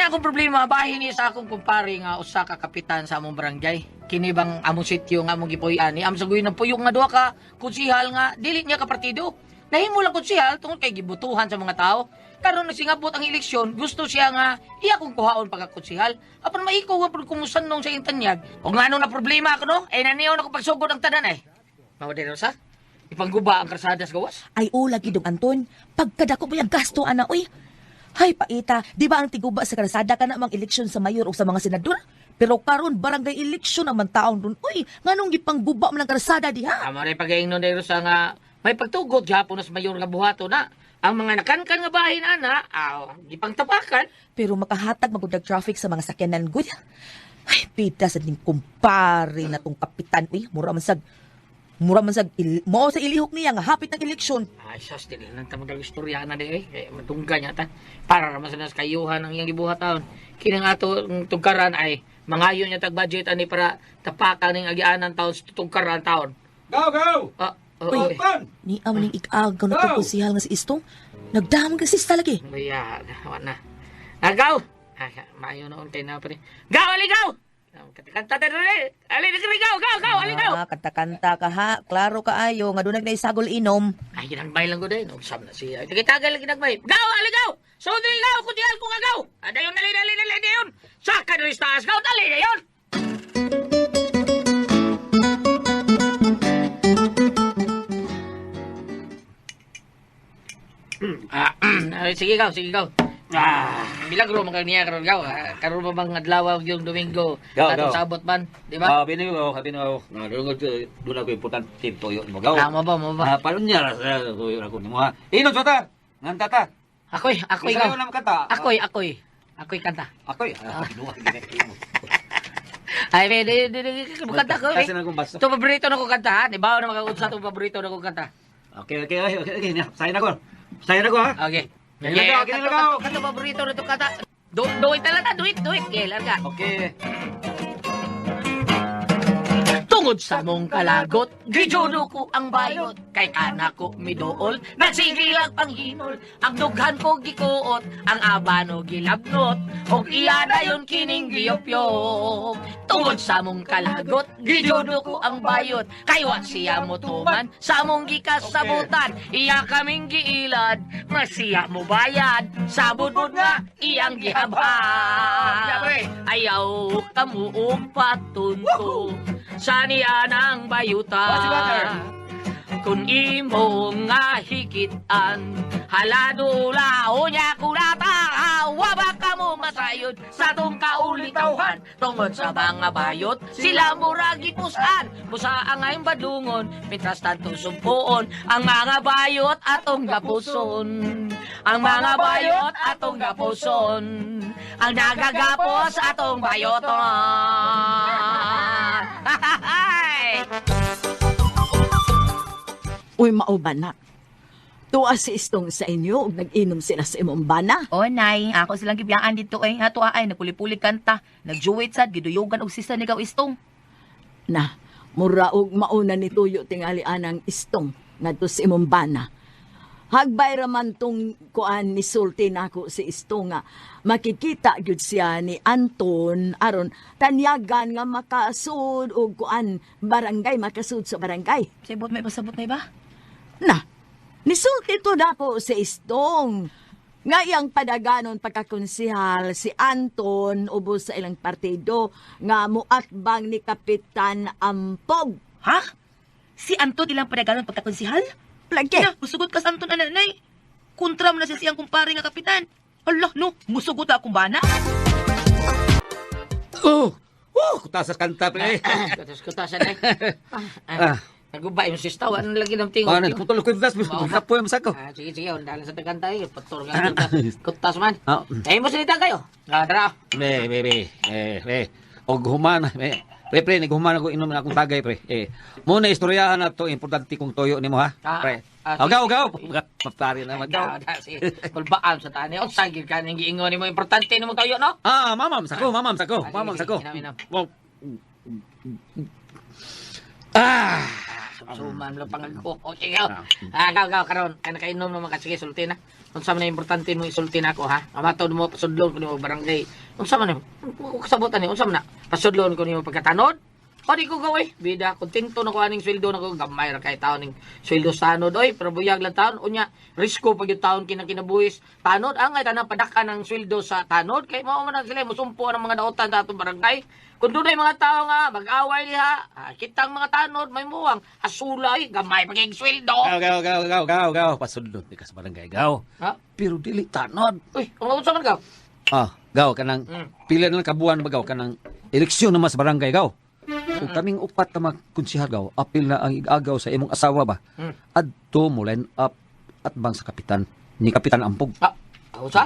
na akong problema, bahin niya sa akong kumpare nga usa ka kapitan sa among barangay. Kini bang among sityo nga among gipuy-an ni am saguy ng puyong nga duha ka konsihal nga dili niya ka partido. Nahimo lang konsihal tungod kay gibutuhan sa mga tao. Karon nagsingabot ang eleksyon, gusto siya nga iya kong kuhaon pagka-konsihal. Apan maiko nga pud kumusanong sa intanyag. O ngano na problema ako no? Ay naniyo na ko pagsugod ang tanan eh. Mao din sa ipangguba ang karsadas gawas. Ay ula gidong Anton, pagkadako mo yung gasto ana uy. Hay paita, di ba ang tiguba sa karsada ka na mang eleksyon sa mayor o sa mga senador? Pero karon barangay eleksyon naman taon dun. Uy, nganong gipangguba man ang karsada diha? Amo rin pag-iingnon dahil sa nga may pagtugot gyapon sa mayor nga buhato na. Ang mga nakankan nga bahin ana, gipang tapakan. Pero makahatag magudag traffic sa mga sakyanan gud. Ay, pita sa ning kumpare na tong kapitan uy, mura man sa mo sa ilihok niya nga hapit ng eleksyon. Ay, sas, dili lang tamo daw istorya na di eh. Kaya matungga niya ta. Para naman sa nas kayuhan ang iyang gibuhat taon. Kinang ato ng tungkaran ay mangayo niya tag-budget ani para tapakan ng agianan taon sa tungkaran taon. Go! Uy, ni ning ig-agaw na tong konsihal nga si Istong. Nagdamag kasi talagi. Bayan, wala na. Nagaw! Ay, maayo noon tayo na pa rin. Gaw, aligaw! Kanta tayo rin. Aligaw, gaw, aligaw! Kanta-kanta ka ha. Klaro ka ayo. Nga doon nagsagol inom. Ay, ginagbay lang ko din. Usap na siya. Tagay-tagal lang ginagbay. Gaw, aligaw! So, diligaw, kundihal ko nga gaw! Ada yun, dali yun! Saka na rin taas, gaw, dali na yun! Sige gaw. Milagro man kaniya karon gaw. Karon pa bang adlaw yung Domingo. Atong sabot man, di ba? Bino nga dungod dula ko importante toyo mo gaw. Mo ba? Palun niya toyo ako nimo ha. Ino sota. Ngan tata. Ako'y gaw. Sayo nam kanta. Ako'y kanta. Kinuha gini mo. Ay, kanta ko. Kasi na kong basta. Ito paborito na ko kanta ha. Di ba na makakunsa itong paborito na ko kanta? Okay. Sayo na ko ha. Okay. Ginagaw. Kanta paborito na itong kanta. Do it talaga, do it. Okay, larga. Okay. Tungod sa mong kalagot, gijudo ko ang bayot. Kay anak ko midool, nagsigilag panghinol. Ang dughan ko gikuot, ang abano gilabnot. Og iya na yun kining giyopyop. Tungod sa mong kalagot, gijudo ko ang bayot. Kay wa siya mo tuman, sa mong gikasabutan. Iya kaming giilad, masiya mo bayad. Sa budbud nga, iyang gihabhag. Ayaw kamuong patunto. Sa niya ng bayutan. Kung imo nga hikitan, haladula o niya kulata, wabak ka mo masayod sa tong kaulitauhan. Tungod sa mga bayot, sila muragi pusan, busa ang ayong badungon, mitras tanto sumpuon, ang mga bayot atong gapuson. Ang mga bayot atong gapuson, ang nagagapos atong bayoton. Uy, mauban na. Tuwa si Istong sa inyo, nag-inom sila sa imong bana. O nay, ako silang gibiyaan dito ay ato ay nagpuli-puli kanta, nagjuwit sad giduyugan og sisa ni gaw Istong. Na, mura og mauna ni Tuyo tingali anang Istong ngadto sa imong bana. Hagbay raman tong kuan ni sulti nako si Istong nga makikita gyud siya ni Anton aron tanyagan nga makasud og kuan barangay makasud sa barangay. Sabot may ba? Na, nisulti to nako si Istong. Ngayang padaganon pagkakonsihal si Anton ubos sa ilang partido nga muatbang ni Kapitan Ampog. Ha? Si Anton ilang padaganon pagkakonsihal? Lagi. Na, musugot ka sa Anton ananay. Kontra mo na siya siyang kumpare nga kapitan. Hala, no, musugot akong bana. Kutasas kanta pre. Kutasan eh. Nagubay mo si Staw. Ano lagi ng tingog? Nagputol ko yung das. Kapoy mo sako. Sige. Dalan sa tagantay. Pator nga. Kutas man. Eh, mo sinita kayo. Dara. Og human. Pre, naghuman ako inom na akong tagay, pre. Muna istoryahan na to, importante kong toyo ni mo, ha? Pre. Gaw. Mapari naman. Kulbaan sa tani. O, sagil ka nang giingon ni mo. Importante ni mo toyo, no? Mamam sako. Suman lang pangagko. O, sige, gaw, karon. Kana kainom naman ka. Sige, sulti na. Kung sa man na importante mo, isulti na ako, ha? Amatod mo, pasudlon ko niyo barangay. Kung sa man na, kung kasabutan niyo, kung sa man na, pasudlon ko niyo pagkatanod. O, di ko gawin. Bida, kontento na ko aning sweldo na ko. Gamay ra kay taon ng sweldo sa tanod. Oy, pero buyag lang taon. Unya, risko pag yung taon kinakinabuhis. Tanod, angay, tanang padaka ng sweldo sa tanod. Kay mao man sila, musumpo ng mga dautan sa atong barangay. Kung doon ay mga tao nga, mag-away niya, kitang mga tanod, may muwang, asulay, gamay pagiging sweldo. Gaw. Pasudlon, di ka sa barangay, gaw. Ha? Pero dili tanod. Uy, kung sa man ka? Gaw, kanang, pila na lang kabuan ba, gaw, kanang, eleksyon naman sa barangay, gaw. Kung kaming upat na magkonsihal, gaw, apil na ang igagaw sa imong asawa ba, adto mo line up at bang sa kapitan, ni Kapitan Ampog. Ako sa?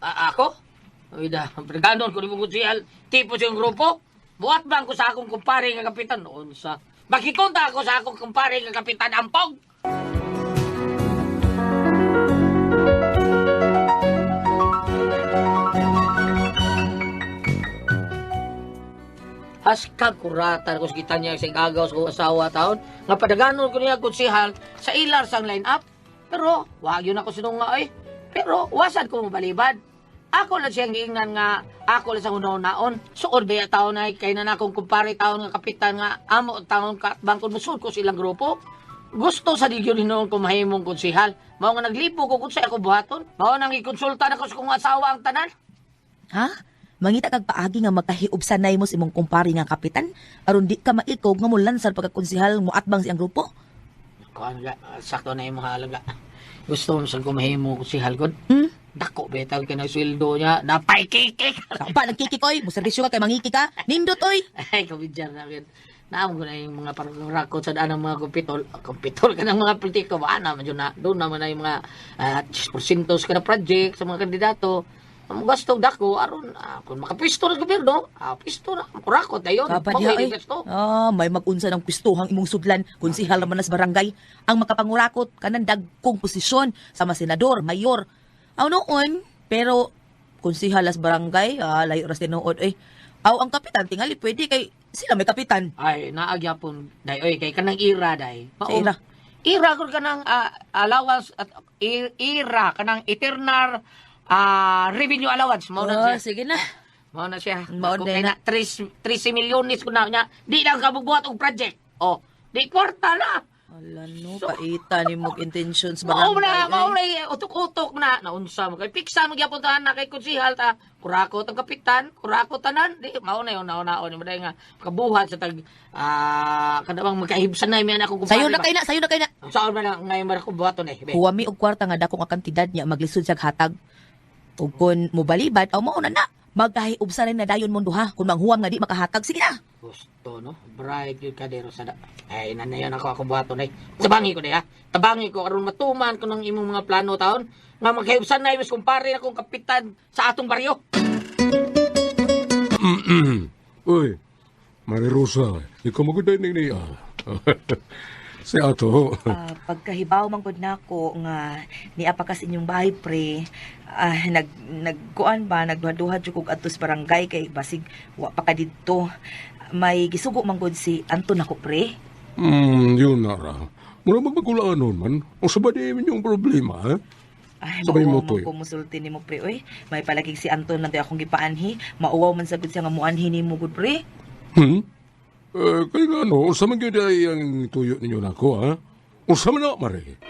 Ako? Uy da, pagkandon ko ni mong kunsihal, tipo siyang grupo, buhat bang ko sa akong kumpare nga kapitan noon sa... Makikonta ako sa akong kumpare nga Kapitan Ampog! Haskag kuratan ko sa kita niya sa igagaw sa kong asawa taon, nga padaganon ko niya kunsihal sa ilar sang line-up. Pero, wag yun ako sinunga ay. Pero, wasad ko mabalibad. Ako lang siyang giingnan nga, ako lang sa unaon. Suod ba taon na kay na akong kumpare taon nga kapitan nga, amo taon ka, bangkod musud ko silang grupo. Gusto sa digyo ni noon ko mahimong konsihal. Mao nga naglipo ko kung sa ako buhaton. Mao nang ikonsulta na ko sa kong asawa ang tanan. Ha? Mangita kag paagi nga magkahiubsanay mo sa imong kumpare nga kapitan aron di ka maikog nga mulansan pagkakonsihal mo atbang siyang grupo. Kuan nga, sakto na yung mga halaga. Gusto mo sa kumahimo konsihal ko. Dako betal ka na sweldo niya. Napay kikik. Pa nagkikik oy, mo serbisyo ka kay mangiki ka. Nindot oy. Ay, kabidyan namin. Naam ko na yung mga parang rakot sa daan ng mga kumpitol. Kumpitol ka ng mga politiko. Ba naman yun na. Doon naman na yung mga porsintos ka na project sa mga kandidato. Ang gusto dako, aron, kung makapwisto na gobyerno, pwisto na. Kurakot na yun. Kapadiya oy. May mag-unsa ng pwistuhang imong sudlan konsihal naman nas barangay. Ang makapangurakot kanang dagkong posisyon sa mga senador, mayor. Aw noon, pero konsihal las barangay, layo ras tinuod eh. Aw ang kapitan tingali pwede kay sila may kapitan. Ay, naagyapon, day. Oy, kay kanang ira, day. Sa ira. Ira ko kanang allowance at ira kanang eternal revenue allowance. Mao na siya. Sige na. Mao na siya. Mao Kung na. kaya na 13 milyones ko na niya. Di lang ka magbuhat og project. Oh, di kwarta na. Ala no, paita ni mong intentions Mao barangay. na, utok-utok na. Naunsa mo kay piksa mo gyapon tanan na kay konsihal ta. Kurakot ang kapitan, kurakot tanan. Di mao na yung naon-naon ni maday nga kabuhat sa tag kadawang magkaibsan na mi ako kumpare. Sayo na kay na. Saan ba na ngayon ba ko buhaton eh. Huwami og kwarta nga dakong ang kantidad niya maglisod siya hatag. Ug kun mobalibad aw mao na magkahiubsa na dayon mo duha kun manghuwam nga di makahatag sige na. Gusto, no? Bright yun kadero sa ay, nanayon ako buhaton ay. Tabangi ko na, ha? Tabangi ko, aron matuman ko ng imong mga plano taon. Nga magkayubsan na iwas kumpare na kong kapitan sa atong baryo. Uy, Marirosa, ikaw maguday ni niya. Si Ato. Pagkahibaw man gud nako nga niya pa kas inyong bahay pre nagkuan ba nagduha-duha jud kog adto sa barangay kay basig wa pa ka didto. May gisugo man gud si Anton nako pre. Yun na ra. Mula magpagulaanon man, o sabay din yung problema, ha? Ay, Sabay mo mauwaw to, man ko musulti ni mo pre oy. May palagig si Anton nanti akong gipaanhi. Mauwaw man sagud siya nga muanhi ni mo gud pre. Kaya nga no, usa man yun ay ang tuyo ninyo nako, ha? Usa man na, Mare.